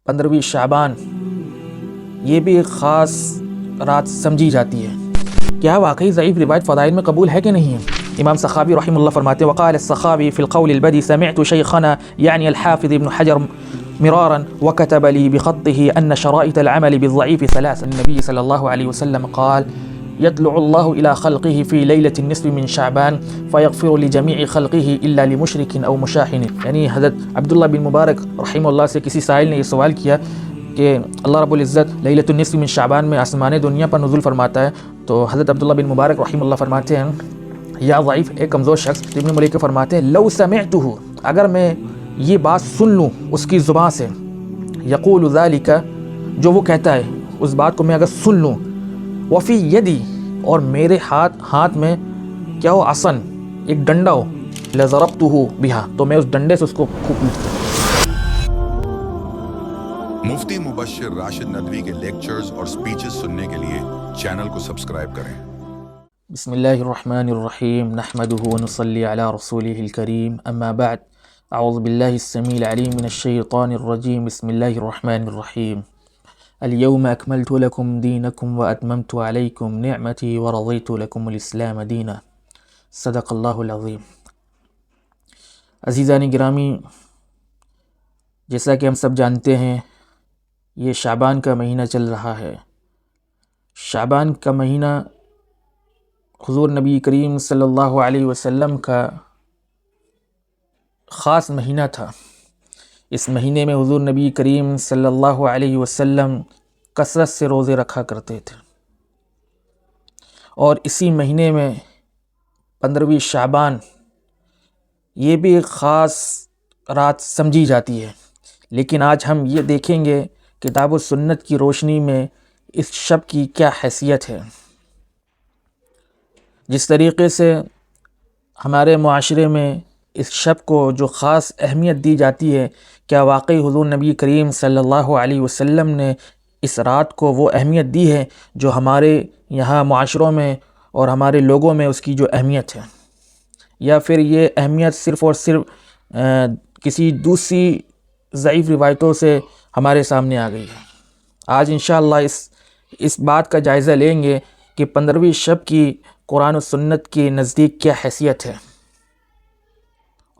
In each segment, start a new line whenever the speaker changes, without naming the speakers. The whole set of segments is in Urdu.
15ویں شعبان یہ بھی ایک خاص رات سمجھی جاتی ہے۔ کیا واقعی ضعیف روایت فضائل میں قبول ہے کہ نہیں ہے؟ امام سخاوی رحمہ اللہ فرماتے ہیں وقال السخاوي في القول البدي سمعت شيخنا يعني الحافظ ابن حجر مرارا وكتب لي بخطه أن شرائط العمل بالضعيف ثلاث. النبي صلى الله عليه وسلم قال يطلع الله إلى خلقه في ليلة النصف من شعبان فيغفر لجميع خلقه إلا لمشرك أو مشاحن. یعنی حضرت عبداللہ بن مبارک رحمہ اللہ سے کسی سائل نے یہ سوال کیا کہ اللہ رب العزت لیلۃ النصف من شعبان میں آسمان دنیا پر نزول فرماتا ہے، تو حضرت عبداللہ بن مبارک رحمہ اللہ فرماتے ہیں یا ضعیف ایک کمزور شخص ابن ملیکہ فرماتے ہیں لو سمعتہ، اگر میں یہ بات سن لوں اس کی زبان سے، یقول ذالک، جو وہ کہتا ہے اس بات کو میں اگر سن لوں، وفی یدی، اور میرے ہاتھ میں کیا ہو، عصن، ایک ڈنڈا ہو، لضربتہ بہا، تو میں اس ڈنڈے سے اس کو خوب پیٹتا۔
مفتی مبشر راشد ندوی کے لیکچرز اور سپیچز سننے کے لیے چینل کو سبسکرائب کریں۔
بسم اللہ الرحمن الرحیم، نحمده ونصلی علی رسولہ الکریم، اما بعد، اعوذ باللہ السمیع العلیم من الشیطان الرجیم، بسم اللہ الرحمن الرحیم۔ اليوم اکملت لکم دینکم واتممت علیکم نعمتی ورضیت لکم الاسلام دینا، صدق اللہ العظیم۔ عزیزان گرامی، جیسا کہ ہم سب جانتے ہیں یہ شعبان کا مہینہ چل رہا ہے۔ شعبان کا مہینہ حضور نبی کریم صلی اللہ علیہ وسلم کا خاص مہینہ تھا۔ اس مہینے میں حضور نبی کریم صلی اللہ علیہ وسلم کثرت سے روزے رکھا کرتے تھے، اور اسی مہینے میں 15ویں شعبان یہ بھی ایک خاص رات سمجھی جاتی ہے۔ لیکن آج ہم یہ دیکھیں گے کتاب و سنت کی روشنی میں اس شب کی کیا حیثیت ہے۔ جس طریقے سے ہمارے معاشرے میں اس شب کو جو خاص اہمیت دی جاتی ہے، کیا واقعی حضور نبی کریم صلی اللہ علیہ وسلم نے اس رات کو وہ اہمیت دی ہے جو ہمارے یہاں معاشروں میں اور ہمارے لوگوں میں اس کی جو اہمیت ہے، یا پھر یہ اہمیت صرف اور صرف کسی دوسری ضعیف روایتوں سے ہمارے سامنے آ گئی ہے؟ آج انشاءاللہ اس بات کا جائزہ لیں گے کہ 15ویں شب کی قرآن و سنت کے نزدیک کیا حیثیت ہے،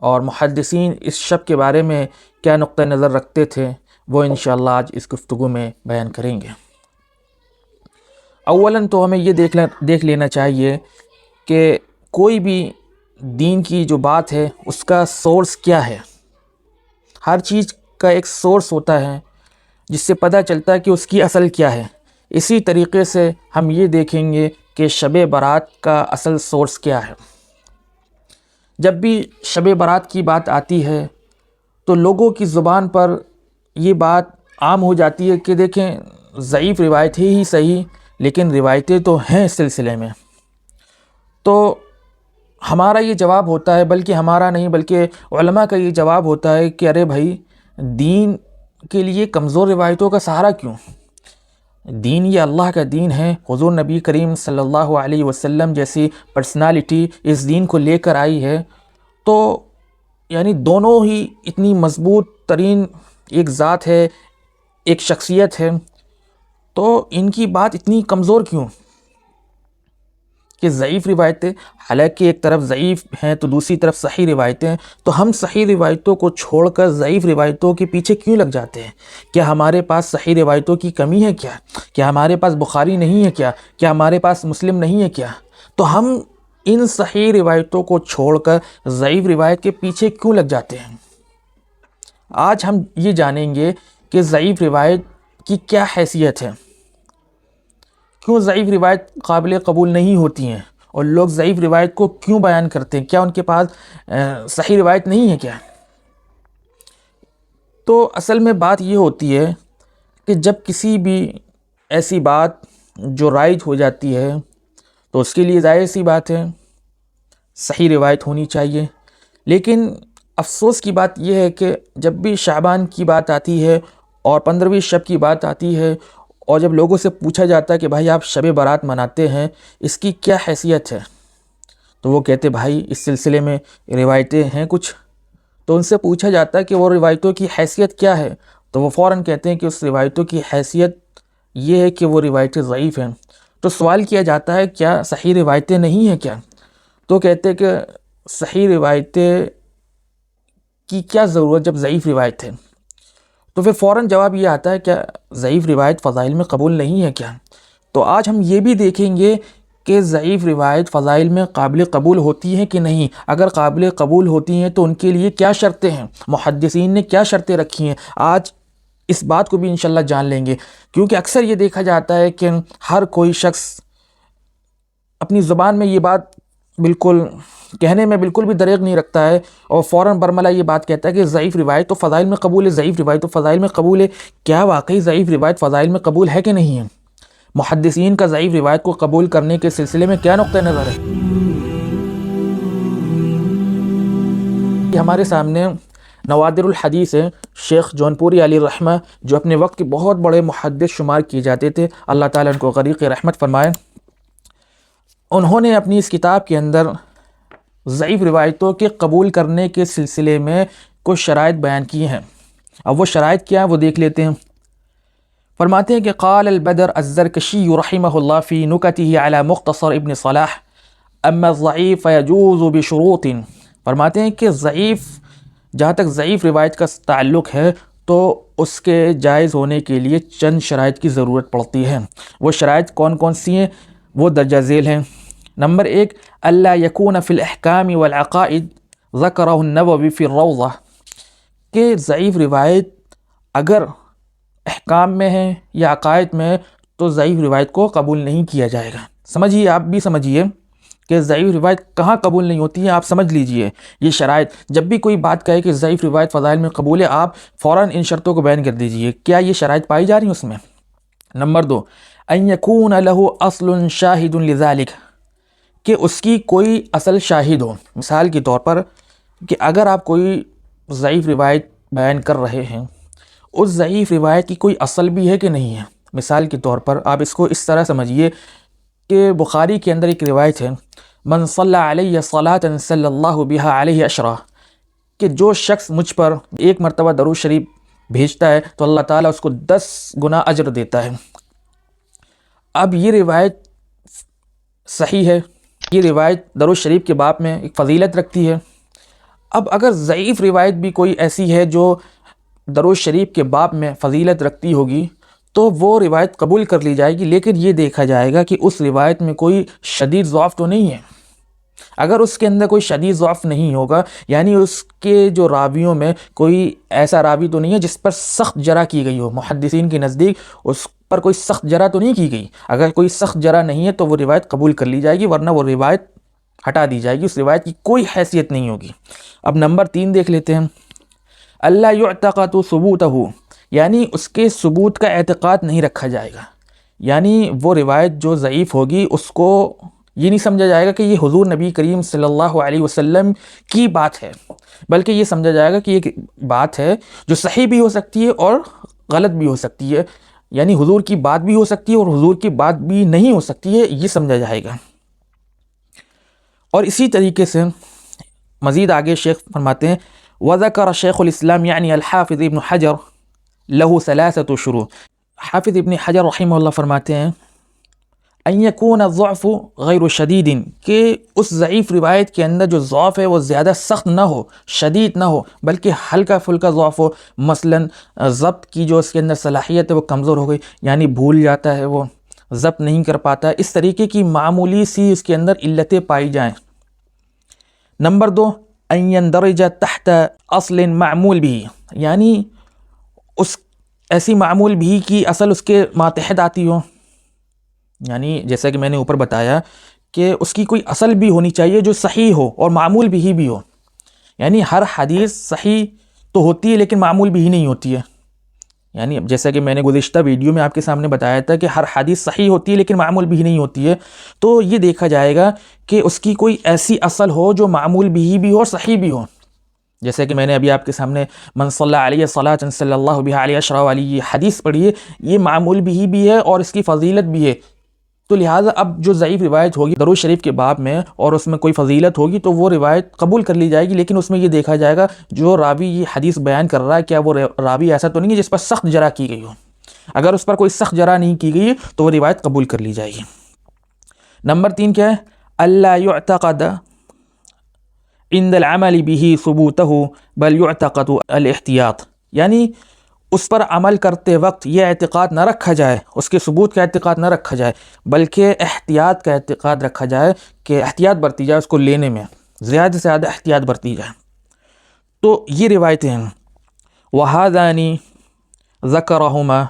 اور محدثین اس شب کے بارے میں کیا نقطہ نظر رکھتے تھے، وہ انشاءاللہ آج اس گفتگو میں بیان کریں گے۔ اولاً تو ہمیں یہ دیکھ لینا چاہیے کہ کوئی بھی دین کی جو بات ہے اس کا سورس کیا ہے۔ ہر چیز کا ایک سورس ہوتا ہے جس سے پتہ چلتا ہے کہ اس کی اصل کیا ہے۔ اسی طریقے سے ہم یہ دیکھیں گے کہ شب برات کا اصل سورس کیا ہے۔ جب بھی شب برات کی بات آتی ہے تو لوگوں کی زبان پر یہ بات عام ہو جاتی ہے کہ دیکھیں ضعیف روایت ہی صحیح، لیکن روایتیں تو ہیں اس سلسلے میں۔ تو ہمارا یہ جواب ہوتا ہے، بلکہ ہمارا نہیں بلکہ علماء کا یہ جواب ہوتا ہے کہ ارے بھائی، دین کے لیے کمزور روایتوں کا سہارا کیوں؟ دین یہ اللہ کا دین ہے۔ حضور نبی کریم صلی اللہ علیہ وسلم جیسی پرسنالٹی اس دین کو لے کر آئی ہے، تو یعنی دونوں ہی اتنی مضبوط ترین ایک ذات ہے، ایک شخصیت ہے، تو ان کی بات اتنی کمزور کیوں کہ ضعیف روایتیں؟ حالانکہ ایک طرف ضعیف ہیں تو دوسری طرف صحیح روایتیں ہیں، تو ہم صحیح روایتوں کو چھوڑ کر ضعیف روایتوں کے پیچھے کیوں لگ جاتے ہیں؟ کیا ہمارے پاس صحیح روایتوں کی کمی ہے کیا؟ کیا ہمارے پاس بخاری نہیں ہے کیا؟ کیا ہمارے پاس مسلم نہیں ہے کیا؟ تو ہم ان صحیح روایتوں کو چھوڑ کر ضعیف روایت کے پیچھے کیوں لگ جاتے ہیں؟ آج ہم یہ جانیں گے کہ ضعیف روایت کی کیا حیثیت ہے، کیوں ضعیف روایت قابل قبول نہیں ہوتی ہیں، اور لوگ ضعیف روایت کو کیوں بیان کرتے ہیں؟ کیا ان کے پاس صحیح روایت نہیں ہے کیا؟ تو اصل میں بات یہ ہوتی ہے کہ جب کسی بھی ایسی بات جو رائج ہو جاتی ہے تو اس کے لیے ظاہر سی بات ہے صحیح روایت ہونی چاہیے۔ لیکن افسوس کی بات یہ ہے کہ جب بھی شعبان کی بات آتی ہے اور 15ویں شب کی بات آتی ہے، اور جب لوگوں سے پوچھا جاتا ہے کہ بھائی آپ شب برات مناتے ہیں، اس کی کیا حیثیت ہے، تو وہ کہتے بھائی اس سلسلے میں روایتیں ہیں کچھ۔ تو ان سے پوچھا جاتا ہے کہ وہ روایتوں کی حیثیت کیا ہے، تو وہ فوراً کہتے ہیں کہ اس روایتوں کی حیثیت یہ ہے کہ وہ روایتیں ضعیف ہیں۔ تو سوال کیا جاتا ہے کیا صحیح روایتیں نہیں ہیں کیا؟ تو کہتے ہیں کہ صحیح روایتیں کی کیا ضرورت جب ضعیف روایت ہے؟ تو پھر فوراً جواب یہ آتا ہے کیا ضعیف روایت فضائل میں قبول نہیں ہے کیا؟ تو آج ہم یہ بھی دیکھیں گے کہ ضعیف روایت فضائل میں قابل قبول ہوتی ہیں کہ نہیں۔ اگر قابل قبول ہوتی ہیں تو ان کے لیے کیا شرطیں ہیں، محدثین نے کیا شرطیں رکھی ہیں، آج اس بات کو بھی انشاءاللہ جان لیں گے۔ کیونکہ اکثر یہ دیکھا جاتا ہے کہ ہر کوئی شخص اپنی زبان میں یہ بات بالکل کہنے میں بالکل بھی دریغ نہیں رکھتا ہے اور فوراً برملا یہ بات کہتا ہے کہ ضعیف روایت تو فضائل میں قبول ہے، ضعیف روایت تو فضائل میں قبول ہے۔ کیا واقعی ضعیف روایت فضائل میں قبول ہے کہ نہیں ہے؟ محدثین کا ضعیف روایت کو قبول کرنے کے سلسلے میں کیا نقطہ نظر ہے؟ ہمارے سامنے نوادر الحدیث ہے، شیخ جونپوری علیہ الرحمہ، جو اپنے وقت کے بہت بڑے محدث شمار کیے جاتے تھے، اللہ تعالیٰ ان کو غریق رحمت فرمائے۔ انہوں نے اپنی اس کتاب کے اندر ضعیف روایتوں کے قبول کرنے کے سلسلے میں کچھ شرائط بیان کی ہیں۔ اب وہ شرائط کیا ہیں وہ دیکھ لیتے ہیں۔ فرماتے ہیں کہ قال البدر الزرکشی رحمہ اللہ فی نکتہ علی مختصر ابن صلاح اما الضعیف فیجوز بشروط۔ فرماتے ہیں کہ ضعیف، جہاں تک ضعیف روایت کا تعلق ہے تو اس کے جائز ہونے کے لیے چند شرائط کی ضرورت پڑتی ہے۔ وہ شرائط کون کون سی ہیں وہ درجہ ذیل ہیں۔ نمبر 1، اللہ یکون فی الاحکام والعقائد ذکرہ النووی فی الروضہ، کہ ضعیف روایت اگر احکام میں ہے یا عقائد میں ہے تو ضعیف روایت کو قبول نہیں کیا جائے گا۔ سمجھیے، آپ بھی سمجھیے کہ ضعیف روایت کہاں قبول نہیں ہوتی ہے، آپ سمجھ لیجئے یہ شرائط۔ جب بھی کوئی بات کہے کہ ضعیف روایت فضائل میں قبول ہے، آپ فوراً ان شرطوں کو بیان کر دیجئے، کیا یہ شرائط پائی جا رہی ہیں اس میں؟ نمبر 2، ان یکون لہ اصل شاہد لذلک، کہ اس کی کوئی اصل شاہد ہو۔ مثال کے طور پر کہ اگر آپ کوئی ضعیف روایت بیان کر رہے ہیں، اس ضعیف روایت کی کوئی اصل بھی ہے کہ نہیں ہے۔ مثال کے طور پر آپ اس کو اس طرح سمجھیے کہ بخاری کے اندر ایک روایت ہے، من صلی علیہ صلاۃ صلی اللہ بہا علیہ عشرہ، کہ جو شخص مجھ پر ایک مرتبہ درود شریف بھیجتا ہے تو اللہ تعالیٰ اس کو 10 گنا اجر دیتا ہے۔ اب یہ روایت صحیح ہے، یہ روایت درود شریف کے باب میں ایک فضیلت رکھتی ہے۔ اب اگر ضعیف روایت بھی کوئی ایسی ہے جو درود شریف کے باب میں فضیلت رکھتی ہوگی تو وہ روایت قبول کر لی جائے گی، لیکن یہ دیکھا جائے گا کہ اس روایت میں کوئی شدید ضعف تو نہیں ہے۔ اگر اس کے اندر کوئی شدید ضعف نہیں ہوگا، یعنی اس کے جو راویوں میں کوئی ایسا راوی تو نہیں ہے جس پر سخت جرح کی گئی ہو، محدثین کے نزدیک اس پر کوئی سخت جرح تو نہیں کی گئی۔ اگر کوئی سخت جرح نہیں ہے تو وہ روایت قبول کر لی جائے گی، ورنہ وہ روایت ہٹا دی جائے گی، اس روایت کی کوئی حیثیت نہیں ہوگی۔ اب نمبر 3 دیکھ لیتے ہیں، اللہ یعتقد ثبوتہ، یعنی اس کے ثبوت کا اعتقاد نہیں رکھا جائے گا۔ یعنی وہ روایت جو ضعیف ہوگی اس کو یہ نہیں سمجھا جائے گا کہ یہ حضور نبی کریم صلی اللہ علیہ وسلم کی بات ہے، بلکہ یہ سمجھا جائے گا کہ یہ بات ہے جو صحیح بھی ہو سکتی ہے اور غلط بھی ہو سکتی ہے، یعنی حضور کی بات بھی ہو سکتی ہے اور حضور کی بات بھی نہیں ہو سکتی ہے، یہ سمجھا جائے گا۔ اور اسی طریقے سے مزید آگے شیخ فرماتے ہیں، وذکر شیخ الاسلام یعنی الحافظ ابن حجر لہ ثلاثۃ شروط۔ حافظ ابن حجر رحمہ اللہ فرماتے ہیں، ان یکون الضعف غیر شدید، کہ اس ضعیف روایت کے اندر جو ضعف ہے وہ زیادہ سخت نہ ہو، شدید نہ ہو، بلکہ ہلکا پھلکا ضعف ہو۔ مثلا ضبط کی جو اس کے اندر صلاحیت ہے وہ کمزور ہو گئی، یعنی بھول جاتا ہے، وہ ضبط نہیں کر پاتا، اس طریقے کی معمولی سی اس کے اندر علتیں پائی جائیں۔ نمبر 2، ان یندرج تحت اصل معمول بھی، یعنی اس ایسی معمول بھی کی اصل اس کے ماتحت آتی ہو، یعنی جیسا کہ میں نے اوپر بتایا کہ اس کی کوئی اصل بھی ہونی چاہیے جو صحیح ہو اور معمول بھی ہو۔ یعنی ہر حدیث صحیح تو ہوتی ہے لیکن معمول بھی نہیں ہوتی ہے، یعنی جیسا کہ میں نے گزشتہ ویڈیو میں آپ کے سامنے بتایا تھا کہ ہر حدیث صحیح ہوتی ہے لیکن معمول بھی نہیں ہوتی ہے، تو یہ دیکھا جائے گا کہ اس کی کوئی ایسی اصل ہو جو معمول بھی ہو اور صحیح بھی ہو۔ جیسے کہ میں نے ابھی آپ کے سامنے من صلی علیہ صلاۃ صلی اللہ بہا علیہ عشرہ والی یہ حدیث پڑھی ہے، یہ معمول بھی ہے اور اس کی فضیلت بھی ہے، تو لہٰذا اب جو ضعیف روایت ہوگی درود شریف کے باب میں اور اس میں کوئی فضیلت ہوگی تو وہ روایت قبول کر لی جائے گی، لیکن اس میں یہ دیکھا جائے گا جو راوی یہ حدیث بیان کر رہا ہے کیا وہ راوی ایسا تو نہیں ہے جس پر سخت جرح کی گئی ہو۔ اگر اس پر کوئی سخت جرح نہیں کی گئی تو وہ روایت قبول کر لی جائے گی۔ نمبر 3 کیا ہے؟ اللہ یعتقد عند العمل به ثبوته بل يعتقد الاحتیاط، یعنی اس پر عمل کرتے وقت یہ اعتقاد نہ رکھا جائے، اس کے ثبوت کا اعتقاد نہ رکھا جائے، بلکہ احتیاط کا اعتقاد رکھا جائے کہ احتیاط برتی جائے، اس کو لینے میں زیادہ سے زیادہ احتیاط برتی جائے۔ تو یہ روایتیں ہیں۔ وَهَذَانِ ذَكَرَهُمَا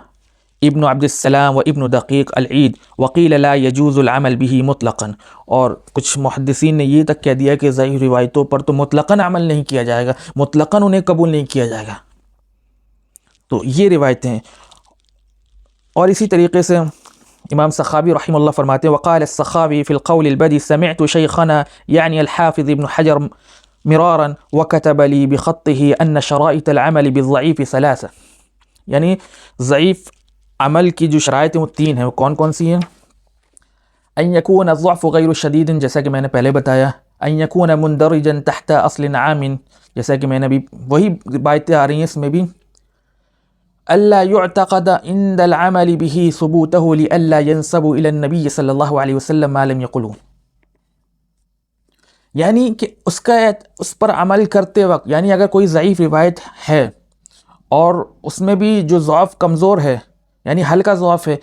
ابن عبد السلام و ابن دقیق العید وقیل لا يجوز العمل به مطلقاً، اور کچھ محدثین نے یہ تک کہہ دیا کہ ضعیف روایتوں پر تو مطلقاً عمل نہیں کیا جائے گا، مطلقاً انہیں قبول نہیں کیا جائے گا۔ تو یہ روایتیں ہیں۔ اور اسی طریقے سے امام سخاوی رحمہ اللہ فرماتے ہیں وقال السخاوی فی القول البدی سمعت شیخنا یعنی الحافظ ابن حجر مرارا وكتب لي بخطه ان شرائط العمل بالضعیف ثلاثة، یعنی ضعیف عمل کی جو شرائط ہیں وہ 3 ہیں، وہ کون کون سی ہیں؟ ان یکون الضعف غیر شدید، جیسا کہ میں نے پہلے بتایا، ان یکون مندرجا تحت اصل عام، جیسا کہ میں نے بھی وہی باتیں آ رہی ہیں اس میں بھی، الا يعتقد عند العمل به ثبوته لئلا ينسب الى النبي صلی اللہ علیہ وسلم ما لم يقله، یعنی کہ اس پر عمل کرتے وقت، یعنی اگر کوئی ضعیف روایت ہے اور اس میں بھی جو ضعف کمزور ہے یعنی ہلکا ضعف ہے،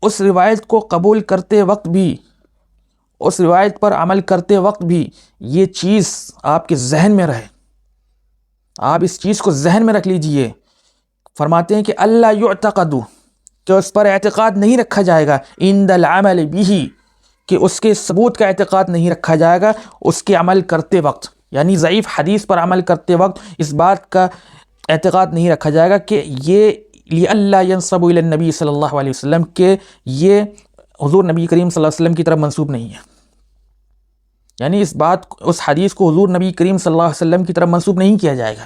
اس روایت کو قبول کرتے وقت بھی، اس روایت پر عمل کرتے وقت بھی یہ چیز آپ کے ذہن میں رہے، آپ اس چیز کو ذہن میں رکھ لیجئے۔ فرماتے ہیں کہ اللہ یعتقد، کہ اس پر اعتقاد نہیں رکھا جائے گا، عند العمل به، کہ اس کے ثبوت کا اعتقاد نہیں رکھا جائے گا اس کے عمل کرتے وقت، یعنی ضعیف حدیث پر عمل کرتے وقت اس بات کا اعتقاد نہیں رکھا جائے گا کہ یہ لئلا ينسب الى النبی صلی اللہ علیہ وسلم، کہ یہ حضور نبی کریم صلی اللہ علیہ وسلم کی طرف منسوب نہیں ہے، یعنی اس حدیث کو حضور نبی کریم صلی اللہ علیہ وسلم کی طرف منسوب نہیں کیا جائے گا۔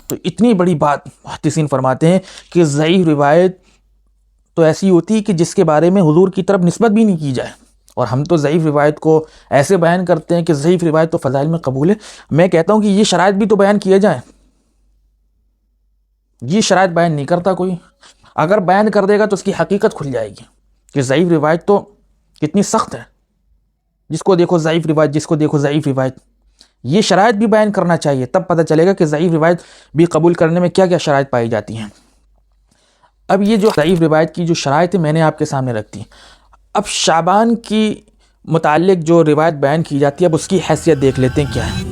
تو اتنی بڑی بات محدثین فرماتے ہیں کہ ضعیف روایت تو ایسی ہوتی ہے کہ جس کے بارے میں حضور کی طرف نسبت بھی نہیں کی جائے، اور ہم تو ضعیف روایت کو ایسے بیان کرتے ہیں کہ ضعیف روایت تو فضائل میں قبول ہے۔ میں کہتا ہوں کہ یہ شرائط بھی تو بیان کیے جائیں، یہ شرائط بیان نہیں کرتا کوئی، اگر بیان کر دے گا تو اس کی حقیقت کھل جائے گی کہ ضعیف روایت تو کتنی سخت ہے، جس کو دیکھو ضعیف روایت، جس کو دیکھو ضعیف روایت۔ یہ شرائط بھی بیان کرنا چاہیے، تب پتہ چلے گا کہ ضعیف روایت بھی قبول کرنے میں کیا کیا شرائط پائی جاتی ہیں۔ اب یہ جو ضعیف روایت کی جو شرائط ہے میں نے آپ کے سامنے رکھ دی۔ اب شعبان کی متعلق جو روایت بیان کی جاتی ہے اب اس کی حیثیت دیکھ لیتے ہیں کیا ہے۔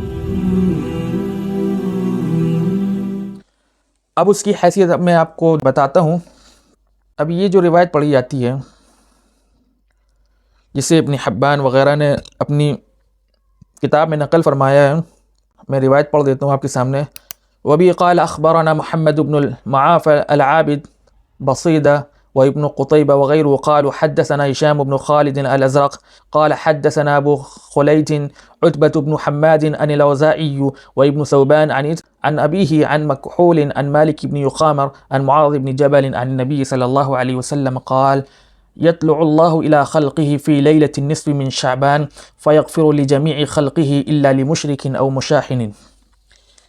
اب اس کی حیثیت اب میں آپ کو بتاتا ہوں۔ اب یہ جو روایت پڑھی جاتی ہے جسے ابن حبان وغیرہ نے اپنی کتاب میں نقل فرمایا ہے، میں روایت پڑھ دیتا ہوں آپ کے سامنے۔ وبی قال اخبرنا محمد بن المعافى العابد بصیدہ وابن قطيبة وغيره قالوا حدثنا هشام بن خالد الأزرق قال حدثنا أبو خليج عتبة بن حماد عن الأوزاعي وابن ثوبان عن أبيه عن مكحول عن مالك بن يقامر عن معاذ بن جبل عن النبي صلى الله عليه وسلم قال يطلع الله إلى خلقه في ليلة النصف من شعبان فيغفر لجميع خلقه إلا لمشرك أو مشاحن،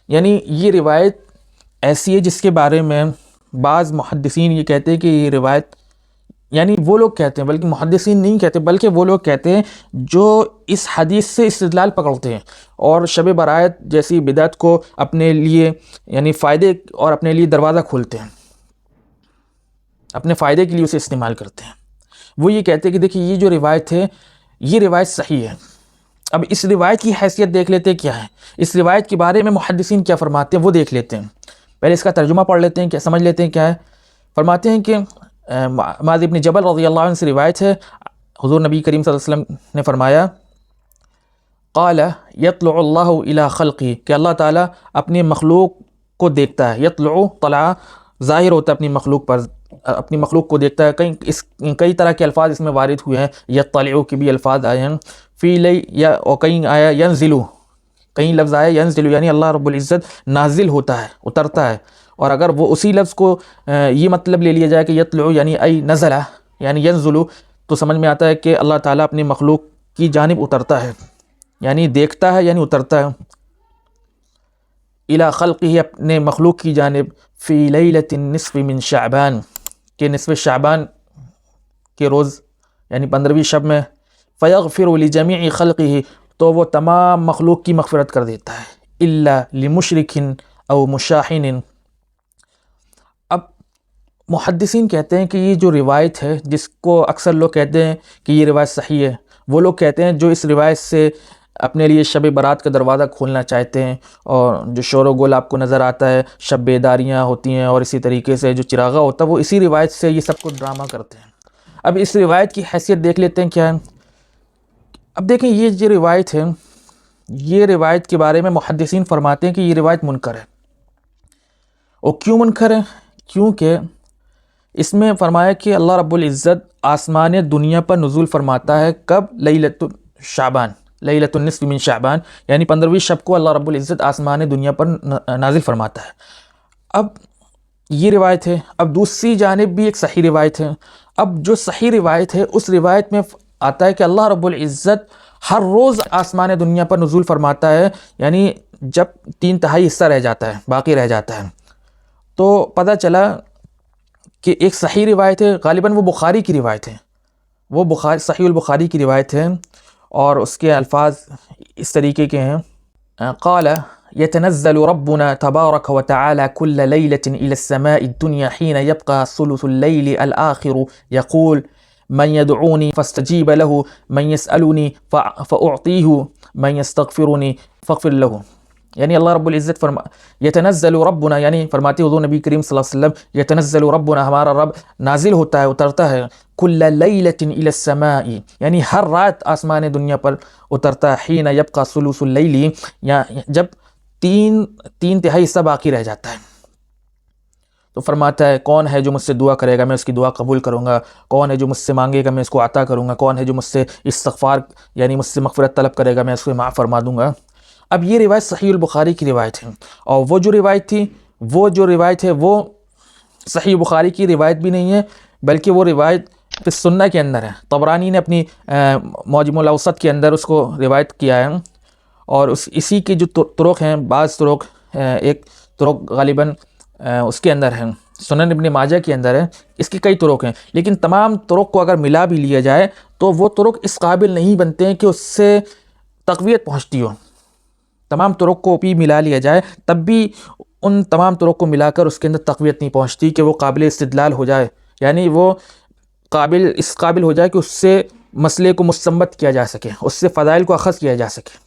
یعنی یہ روایت ایسی ہے جس کے بارے میں بعض محدثین یہ کہتے ہیں کہ یہ روایت، یعنی وہ لوگ کہتے ہیں، بلکہ محدثین نہیں کہتے بلکہ وہ لوگ کہتے ہیں جو اس حدیث سے استدلال پکڑتے ہیں اور شب برات جیسی بدعت کو اپنے لیے یعنی فائدے اور اپنے لیے دروازہ کھولتے ہیں، اپنے فائدے کے لیے اسے استعمال کرتے ہیں۔ وہ یہ کہتے ہیں کہ دیکھیے یہ جو روایت ہے یہ روایت صحیح ہے۔ اب اس روایت کی حیثیت دیکھ لیتے ہیں کیا ہے، اس روایت کے بارے میں محدثین کیا فرماتے ہیں وہ دیکھ لیتے ہیں۔ پہلے اس کا ترجمہ پڑھ لیتے ہیں، کیا سمجھ لیتے ہیں کیا ہے۔ فرماتے ہیں کہ معاذ بن جبل رضی اللہ عنہ سے روایت ہے، حضور نبی کریم صلی اللہ علیہ وسلم نے فرمایا قال یطلع اللہ الی خلقی، کہ اللہ تعالیٰ اپنی مخلوق کو دیکھتا ہے۔ یطلع طلع ظاہر ہوتا ہے اپنی مخلوق پر، اپنی مخلوق کو دیکھتا ہے۔ کئی طرح کے الفاظ اس میں وارد ہوئے ہیں، یطلع کے بھی الفاظ آئے ہیں، فی لی یا اور کہیں آیا ینزل، کہیں لفظ آیا ینزل، یعنی اللہ رب العزت نازل ہوتا ہے، اترتا ہے۔ اور اگر وہ اسی لفظ کو یہ مطلب لے لیا جائے کہ یطلع یعنی ای نزلہ، یعنی ینزلو تو سمجھ میں آتا ہے کہ اللہ تعالیٰ اپنی مخلوق کی جانب اترتا ہے، یعنی دیکھتا ہے، یعنی اترتا ہے، الی خلقہ اپنے مخلوق کی جانب، فی لیلۃ النصف من شعبان کہ نصف شعبان کے روز یعنی 15ویں شب میں، فیغفر لجمیع خلقہ تو وہ تمام مخلوق کی مغفرت کر دیتا ہے، الا لمشرک او مشاحن۔ اب محدثین کہتے ہیں کہ یہ جو روایت ہے جس کو اکثر لوگ کہتے ہیں کہ یہ روایت صحیح ہے، وہ لوگ کہتے ہیں جو اس روایت سے اپنے لیے شب برات کا دروازہ کھولنا چاہتے ہیں، اور جو شور و گل آپ کو نظر آتا ہے، شب بیداریاں ہوتی ہیں، اور اسی طریقے سے جو چراغا ہوتا ہے، وہ اسی روایت سے یہ سب کو ڈرامہ کرتے ہیں۔ اب اس روایت کی حیثیت دیکھ لیتے ہیں کیا ہے۔ اب دیکھیں یہ جو روایت ہے، یہ روایت کے بارے میں محدثین فرماتے ہیں کہ یہ روایت منکر ہے۔ اور کیوں منکر ہے؟ کیونکہ اس میں فرمایا کہ اللہ رب العزت آسمان دنیا پر نزول فرماتا ہے کب؟ لیلۃ شعبان، لیلۃ النصف من شعبان، یعنی 15ویں شب کو اللہ رب العزت آسمان دنیا پر نازل فرماتا ہے۔ اب یہ روایت ہے۔ اب دوسری جانب بھی ایک صحیح روایت ہے۔ اب جو صحیح روایت ہے اس روایت میں آتا ہے کہ اللہ رب العزت ہر روز آسمان دنیا پر نزول فرماتا ہے، یعنی جب 3/4 حصہ رہ جاتا ہے، باقی رہ جاتا ہے، تو پتہ چلا کہ ایک صحیح روایت ہے، غالباً وہ بخاری کی روایت ہے، وہ صحیح البخاری کی روایت ہے، اور اس کے الفاظ اس طریقے کے ہیں، قال يتنزل ربنا تبارك وتعالى كل ليلة إلى السماء الدنيا حين يبقى ثلث الليل الآخر يقول من يدعوني فاستجيب له من يسألني فأعطيه من يستغفرني فاغفر له۔ یعنی اللہ رب العزت یتنزل ربنا، یعنی فرماتے حضور نبی کریم صلی اللہ علیہ وسلم، یتنزل ربنا ہمارا رب نازل ہوتا ہے، اترتا ہے، کل لیلۃ الی السماء یعنی ہر رات آسمان دنیا پر اترتا ہے، حین یبقى ثلث اللیل جب 3/4 حصہ باقی رہ جاتا ہے، تو فرماتا ہے کون ہے جو مجھ سے دعا کرے گا میں اس کی دعا قبول کروں گا، کون ہے جو مجھ سے مانگے گا میں اس کو عطا کروں گا، کون ہے جو مجھ سے استغفار یعنی مجھ سے مغفرت طلب کرے گا میں اس کو معاف فرما دوں گا۔ اب یہ روایت صحیح البخاری کی روایت ہے، اور وہ جو روایت ہے وہ صحیح بخاری کی روایت بھی نہیں ہے، بلکہ وہ روایت فی السنہ کے اندر ہے۔ طبرانی نے اپنی معجم الاوسط کے اندر اس کو روایت کیا ہے، اور اسی کے جو طرق ہیں، بعض طرق، ایک طرق غالباً اس کے اندر ہیں، سنن ابن ماجہ کے اندر ہے، اس کی کئی طرق ہیں، لیکن تمام طرق کو اگر ملا بھی لیا جائے تو وہ طرق اس قابل نہیں بنتے ہیں کہ اس سے تقویت پہنچتی ہو۔ تمام طرق کو بھی ملا لیا جائے تب بھی ان تمام طرق کو ملا کر اس کے اندر تقویت نہیں پہنچتی کہ وہ قابل استدلال ہو جائے، یعنی وہ اس قابل ہو جائے کہ اس سے مسئلے کو مستنبط کیا جا سکے، اس سے فضائل کو اخذ کیا جا سکے۔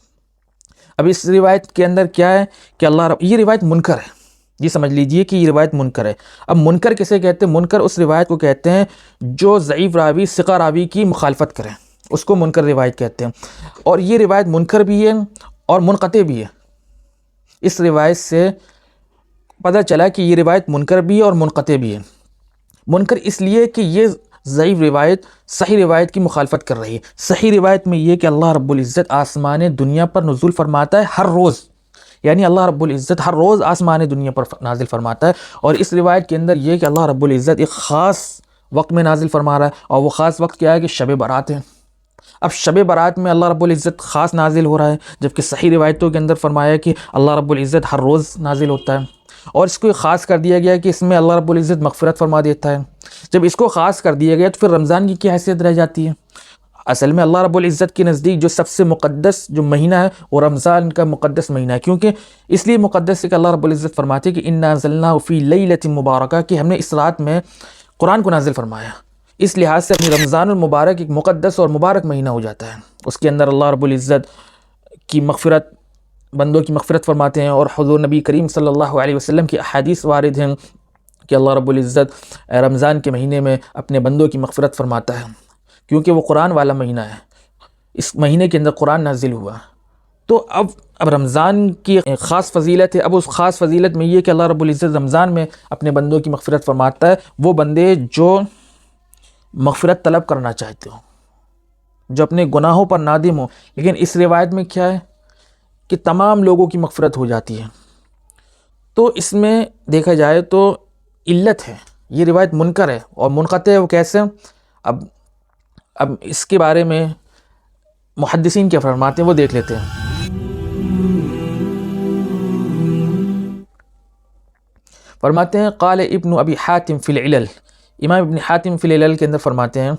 اب اس روایت کے اندر کیا ہے کہ یہ روایت منکر ہے، یہ سمجھ لیجئے کہ یہ روایت منکر ہے۔ اب منکر کسے کہتے ہیں؟ منکر اس روایت کو کہتے ہیں جو ضعیف راوی ثقہ راوی کی مخالفت کرے، اس کو منکر روایت کہتے ہیں، اور یہ روایت منکر بھی ہے اور منقطع بھی ہے۔ اس روایت سے پتہ چلا کہ یہ روایت منکر بھی ہے اور منقطع بھی ہے۔ منکر اس لیے کہ یہ ضعیف روایت صحیح روایت کی مخالفت کر رہی ہے۔ صحیح روایت میں یہ کہ اللہ رب العزت آسمان دنیا پر نزول فرماتا ہے ہر روز، یعنی اللہ رب العزت ہر روز آسمان دنیا پر نازل فرماتا ہے، اور اس روایت کے اندر یہ کہ اللہ رب العزت ایک خاص وقت میں نازل فرما رہا ہے، اور وہ خاص وقت کیا ہے کہ شب برات ہے۔ اب شب برات میں اللہ رب العزت خاص نازل ہو رہا ہے، جبکہ صحیح روایتوں کے اندر فرمایا کہ اللہ رب العزت ہر روز نازل ہوتا ہے، اور اس کو خاص کر دیا گیا کہ اس میں اللہ رب العزت مغفرت فرما دیتا ہے۔ جب اس کو خاص کر دیا گیا تو پھر رمضان کی کیا حیثیت رہ جاتی ہے؟ اصل میں اللہ رب العزت کے نزدیک جو سب سے مقدس جو مہینہ ہے وہ رمضان کا مقدس مہینہ ہے، کیونکہ اس لیے مقدس ہے کہ اللہ رب العزت فرماتے ہیں کہ انا انزلناہ فی لیلۃ مبارکہ، کہ ہم نے اس رات میں قرآن کو نازل فرمایا۔ اس لحاظ سے اپنی رمضان المبارک ایک مقدس اور مبارک مہینہ ہو جاتا ہے، اس کے اندر اللہ رب العزت کی مغفرت، بندوں کی مغفرت فرماتے ہیں، اور حضور نبی کریم صلی اللہ علیہ وسلم کی احادیث وارد ہیں کہ اللہ رب العزت رمضان کے مہینے میں اپنے بندوں کی مغفرت فرماتا ہے، کیونکہ وہ قرآن والا مہینہ ہے، اس مہینے کے اندر قرآن نازل ہوا۔ تو اب رمضان کی خاص فضیلت ہے، اب اس خاص فضیلت میں یہ کہ اللہ رب العزت رمضان میں اپنے بندوں کی مغفرت فرماتا ہے، وہ بندے جو مغفرت طلب کرنا چاہتے ہو، جو اپنے گناہوں پر نادم ہو۔ لیکن اس روایت میں کیا ہے کہ تمام لوگوں کی مغفرت ہو جاتی ہے، تو اس میں دیکھا جائے تو علت ہے، یہ روایت منکر ہے اور منقطع ہے۔ وہ کیسے؟ اب اس کے بارے میں محدثین کیا فرماتے ہیں وہ دیکھ لیتے ہیں۔ فرماتے ہیں قال ابن ابی حاتم فی العلل، امام ابن حاتم فی العلل کے اندر فرماتے ہیں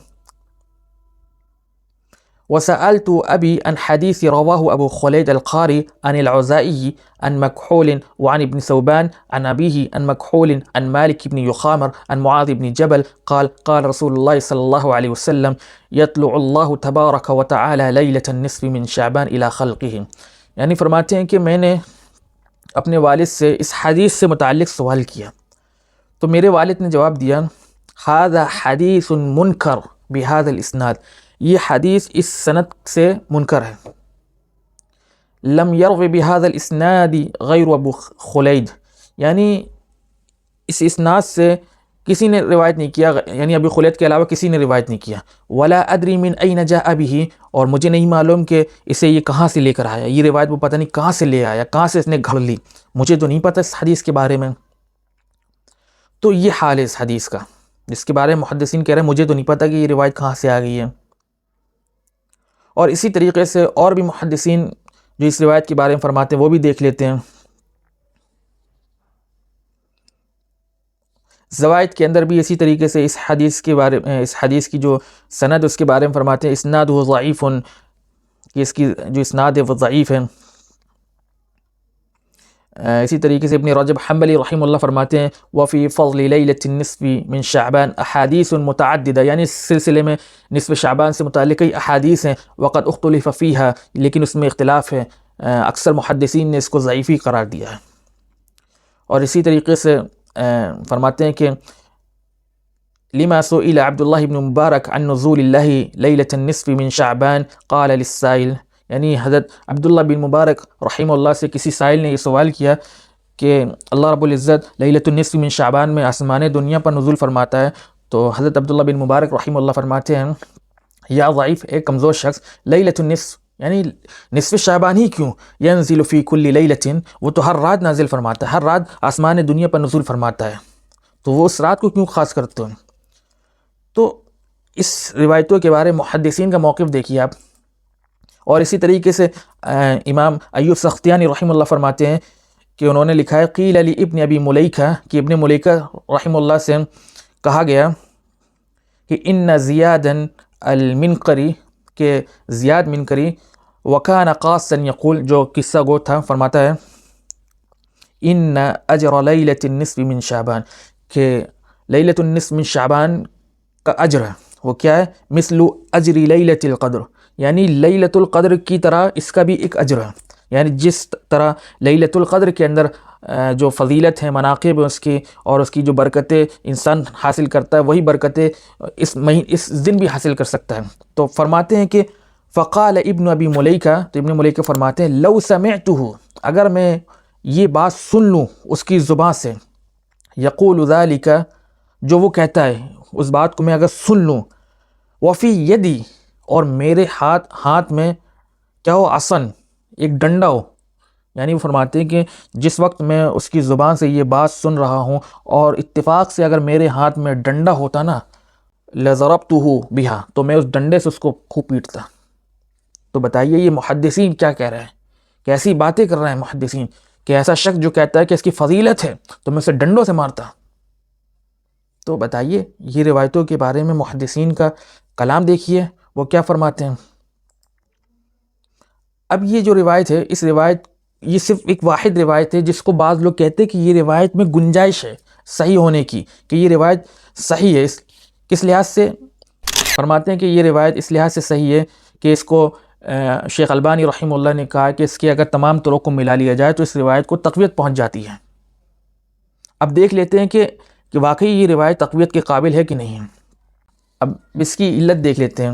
وسألت أبي عن حديث رواه أبو خليد القاري عن العزائي عن مكحول وعن ابن ثوبان عن أبيه عن مكحول عن مالك بن يخامر عن معاذ بن جبل قال قال رسول الله صلى الله عليه وسلم يطلع الله تبارك وتعالى ليلة النصف من شعبان إلى خلقه، یعنی فرماتے ہیں کہ میں نے اپنے والد سے اس حدیث سے متعلق سوال کیا تو میرے والد نے جواب دیا هذا حدیث منکر بهذا الاسناد، یہ حدیث اس سند سے منکر ہے۔ لم يروي بهذا الاسناد غیر ابو خلید، یعنی اس اسناد سے کسی نے روایت نہیں کیا، یعنی ابو خلید کے علاوہ کسی نے روایت نہیں کیا۔ ولا ادری من این جاء به، اور مجھے نہیں معلوم کہ اسے یہ کہاں سے لے کر آیا، یہ روایت وہ پتہ نہیں کہاں سے لے آیا، کہاں سے اس نے گھڑ لی، مجھے تو نہیں پتہ اس حدیث کے بارے میں۔ تو یہ حال ہے اس حدیث کا، جس کے بارے میں محدثین کہہ رہے ہیں مجھے تو نہیں پتہ کہ یہ روایت کہاں سے آ گئی ہے۔ اور اسی طریقے سے اور بھی محدثین جو اس روایت کے بارے میں فرماتے ہیں وہ بھی دیکھ لیتے ہیں۔ زوائد کے اندر بھی اسی طریقے سے اس حدیث کے بارے میں، اس حدیث کی جو سند اس کے بارے میں فرماتے ہیں اسناد و ضعیف، کہ اس کی جو اسناد ہے وہ ضعیف ہے۔ اسی طریقے سے ابن رجب حنبلی رحمہ اللہ فرماتے ہیں وفی فضل لیلۃ النصف من شعبان احادیث متعددہ، یعنی اس سلسلے میں نصف شعبان سے متعلق کئی احادیث ہیں، وقد اختلف فیہا، لیکن اس میں اختلاف ہے، اکثر محدثین نے اس کو ضعیفی قرار دیا ہے۔ اور اسی طریقے سے فرماتے ہیں کہ لما سئل عبداللہ بن مبارک عن نزول اللہ لیلۃ النصف من شعبان قال للسائل، یعنی حضرت عبداللہ بن مبارک رحمہ اللہ سے کسی سائل نے یہ سوال کیا کہ اللہ رب العزت لیلۃ النصف من شعبان میں آسمان دنیا پر نزول فرماتا ہے، تو حضرت عبداللہ بن مبارک رحمہ اللہ فرماتے ہیں یا ضعیف، ایک کمزور شخص، لیلۃ النصف یعنی نصف شعبان ہی کیوں، ینزل فی کل لیلۃ، وہ تو ہر رات نازل فرماتا ہے، ہر رات آسمان دنیا پر نزول فرماتا ہے، تو وہ اس رات کو کیوں خاص کرتے ہیں؟ تو اس روایتوں کے بارے میں محدثین کا موقف دیکھیے آپ۔ اور اسی طریقے سے امام ایوب سختیانی رحمہ اللہ فرماتے ہیں کہ انہوں نے لکھا ہے قیل علی ابن ابی ملیکہ، کہ ابن ملیکہ رحمہ اللہ سے کہا گیا کہ ان زیادا المنقری، کہ زیاد منقری، وکان قاصا یقول، جو قصہ گو تھا، فرماتا ہے ان اجر لیلۃ النصف من شعبان، کہ لیلۃ النصف من شعبان کا اجر ہے وہ کیا ہے، مثل اجر لیلۃ القدر، یعنی لیلۃ القدر کی طرح اس کا بھی ایک اجر ہے، یعنی جس طرح لیلۃ القدر کے اندر جو فضیلت ہے، مناقب اس کی، اور اس کی جو برکتیں انسان حاصل کرتا ہے، وہی برکتیں اس دن بھی حاصل کر سکتا ہے۔ تو فرماتے ہیں کہ فقال ابن ابی ملیکہ، تو ابن ملیکہ فرماتے ہیں لو سمعتہ، اگر میں یہ بات سن لوں اس کی زبان سے، یقول ذلک، جو وہ کہتا ہے اس بات کو میں اگر سن لوں، وفی یدی، اور میرے ہاتھ میں کیا ہو، عصن، ایک ڈنڈا ہو، یعنی وہ فرماتے ہیں کہ جس وقت میں اس کی زبان سے یہ بات سن رہا ہوں اور اتفاق سے اگر میرے ہاتھ میں ڈنڈا ہوتا نا، لضربتہ بہا، تو میں اس ڈنڈے سے اس کو خوب پیٹتا۔ تو بتائیے یہ محدثین کیا کہہ رہے ہیں، کیسی باتیں کر رہے ہیں محدثین، کہ ایسا شخص جو کہتا ہے کہ اس کی فضیلت ہے تو میں اسے ڈنڈوں سے مارتا۔ تو بتائیے یہ روایتوں کے بارے میں محدثین کا کلام دیکھیے وہ کیا فرماتے ہیں۔ اب یہ جو روایت ہے، اس روایت، یہ صرف ایک واحد روایت ہے جس کو بعض لوگ کہتے ہیں کہ یہ روایت میں گنجائش ہے صحیح ہونے کی، کہ یہ روایت صحیح ہے۔ کس لحاظ سے؟ فرماتے ہیں کہ یہ روایت اس لحاظ سے صحیح ہے کہ اس کو شیخ البانی رحمہ اللہ نے کہا کہ اس کے اگر تمام طرق کو ملا لیا جائے تو اس روایت کو تقویت پہنچ جاتی ہے۔ اب دیکھ لیتے ہیں کہ واقعی یہ روایت تقویت کے قابل ہے کہ نہیں ہے۔ اب اس کی علت دیکھ لیتے ہیں،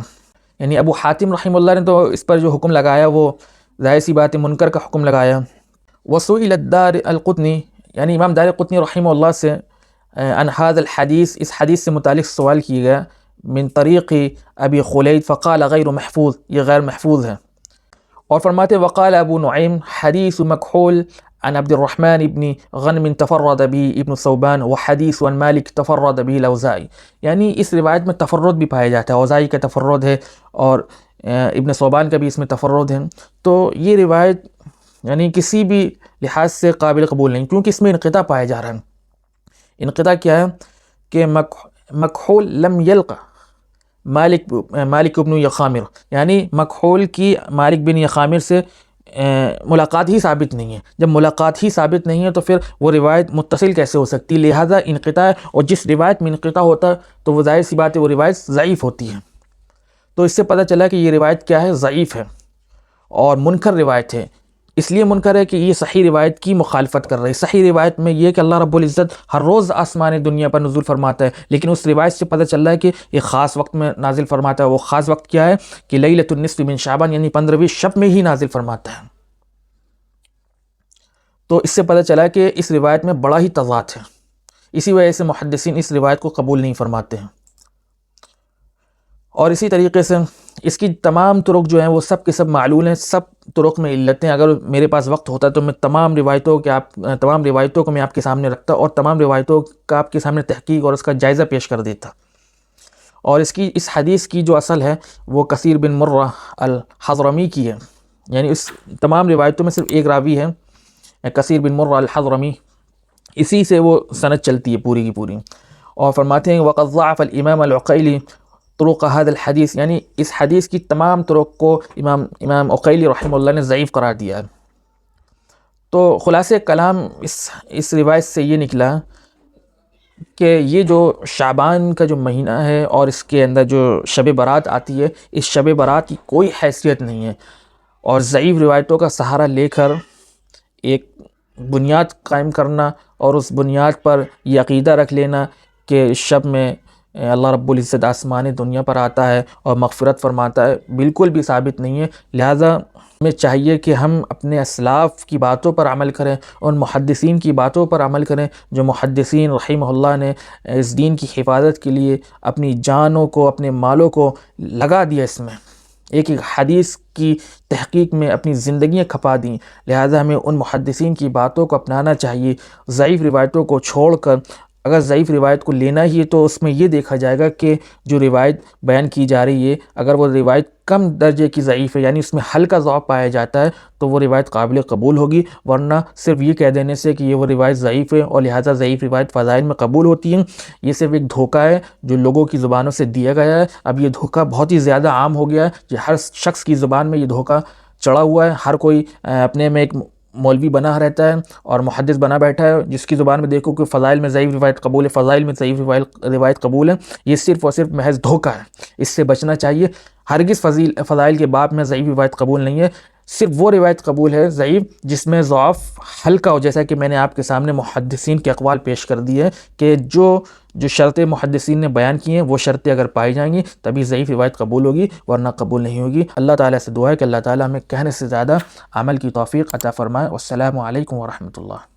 یعنی ابو حاتم رحمہ اللہ نے تو اس پر جو حکم لگایا وہ ظاہر سی بات ہے منکر کا حکم لگایا۔ وسئل الدار القطنی، یعنی امام دار قطنی رحمہ اللہ سے عن هذا الحدیث، اس حدیث سے متعلق سوال کیا گیا، من طریق ابی خلید فقال غیر محفوظ، یہ غیر محفوظ ہے۔ اور فرماتے وقال ابو نعیم حدیث مکحول عن عبد الرحمن بن غنم تفرد به ابن ثوبان وحدیث عن مالک تفرد به الاوزاعی. یعنی اس روایت میں تفرد بھی پایا جاتا ہے، اوزاعی کا تفرد ہے اور ابن ثوبان کا بھی اس میں تفرد ہے. تو یہ روایت یعنی کسی بھی لحاظ سے قابل قبول نہیں، کیونکہ اس میں انقطاع پایا جا رہا ہے. انقطاع کیا ہے کہ مکحول لم یلق مالک بن یخامر، یعنی مکحول کی مالک بن یخامر سے ملاقات ہی ثابت نہیں ہے. جب ملاقات ہی ثابت نہیں ہے تو پھر وہ روایت متصل کیسے ہو سکتی؟ لہذا انقطاع، اور جس روایت میں انقطاع ہوتا ہے تو وہ ظاہر سی بات ہے وہ روایت ضعیف ہوتی ہے. تو اس سے پتہ چلا کہ یہ روایت کیا ہے؟ ضعیف ہے اور منکر روایت ہے. اس لیے منکر ہے کہ یہ صحیح روایت کی مخالفت کر رہی ہے. صحیح روایت میں یہ کہ اللہ رب العزت ہر روز آسمان دنیا پر نزول فرماتا ہے، لیکن اس روایت سے پتہ چل رہا ہے کہ یہ خاص وقت میں نازل فرماتا ہے. وہ خاص وقت کیا ہے کہ لیلۃ النصف من شعبان، یعنی 15ویں شب میں ہی نازل فرماتا ہے. تو اس سے پتہ چلا کہ اس روایت میں بڑا ہی تضاد ہے. اسی وجہ سے محدثین اس روایت کو قبول نہیں فرماتے ہیں. اور اسی طریقے سے اس کی تمام طرق جو ہیں وہ سب کے سب معلول ہیں، سب طرق میں علتیں. اگر میرے پاس وقت ہوتا تو میں تمام روایتوں کو میں آپ کے سامنے رکھتا اور تمام روایتوں کا آپ کے سامنے تحقیق اور اس کا جائزہ پیش کر دیتا. اور اس حدیث کی جو اصل ہے وہ کثیر بن مرہ الحضرمی کی ہے. یعنی اس تمام روایتوں میں صرف ایک راوی ہے، کثیر بن مرہ الحضرمی، اسی سے وہ سند چلتی ہے پوری کی پوری. اور فرماتے ہیں وقد ضعف الامام العقیلی طرق هذا الحدیث، یعنی اس حدیث کی تمام طرق کو امام عقیلی رحمہ اللہ نے ضعیف قرار دیا ہے. تو خلاصہ کلام اس روایت سے یہ نکلا کہ یہ جو شعبان کا جو مہینہ ہے اور اس کے اندر جو شب برات آتی ہے، اس شب برات کی کوئی حیثیت نہیں ہے. اور ضعیف روایتوں کا سہارا لے کر ایک بنیاد قائم کرنا اور اس بنیاد پر یہ عقیدہ رکھ لینا کہ اس شب میں اللہ رب العزت آسمان دنیا پر آتا ہے اور مغفرت فرماتا ہے، بالکل بھی ثابت نہیں ہے. لہٰذا ہمیں چاہیے کہ ہم اپنے اسلاف کی باتوں پر عمل کریں، ان محدثین کی باتوں پر عمل کریں جو محدثین رحمہ اللہ نے اس دین کی حفاظت کے لیے اپنی جانوں کو، اپنے مالوں کو لگا دیا، اس میں ایک حدیث کی تحقیق میں اپنی زندگیاں کھپا دیں. لہٰذا ہمیں ان محدثین کی باتوں کو اپنانا چاہیے، ضعیف روایتوں کو چھوڑ کر. اگر ضعیف روایت کو لینا ہی ہے تو اس میں یہ دیکھا جائے گا کہ جو روایت بیان کی جا رہی ہے اگر وہ روایت کم درجے کی ضعیف ہے، یعنی اس میں ہلکا ضعف پایا جاتا ہے، تو وہ روایت قابل قبول ہوگی. ورنہ صرف یہ کہہ دینے سے کہ یہ وہ روایت ضعیف ہے اور لہٰذا ضعیف روایت فضائل میں قبول ہوتی ہیں، یہ صرف ایک دھوکہ ہے جو لوگوں کی زبانوں سے دیا گیا ہے. اب یہ دھوکہ بہت ہی زیادہ عام ہو گیا ہے کہ ہر شخص کی زبان میں یہ دھوکہ چڑھا ہوا ہے. ہر کوئی اپنے میں ایک مولوی بنا رہتا ہے اور محدث بنا بیٹھا ہے، جس کی زبان میں دیکھو کہ فضائل میں ضعیف روایت قبول ہے، فضائل میں ضعیف روایت قبول ہے. یہ صرف اور صرف محض دھوکہ ہے، اس سے بچنا چاہیے. ہرگز فضائل کے باب میں ضعیف روایت قبول نہیں ہے. صرف وہ روایت قبول ہے ضعیف جس میں ضعف ہلکا ہو، جیسا کہ میں نے آپ کے سامنے محدثین کے اقوال پیش کر دیے کہ جو شرطیں محدثین نے بیان کی ہیں وہ شرطیں اگر پائی جائیں گی تبھی ضعیف روایت قبول ہوگی، ورنہ قبول نہیں ہوگی. اللہ تعالیٰ سے دعا ہے کہ اللہ تعالیٰ ہمیں کہنے سے زیادہ عمل کی توفیق عطا فرمائے. والسلام علیکم ورحمۃ اللہ.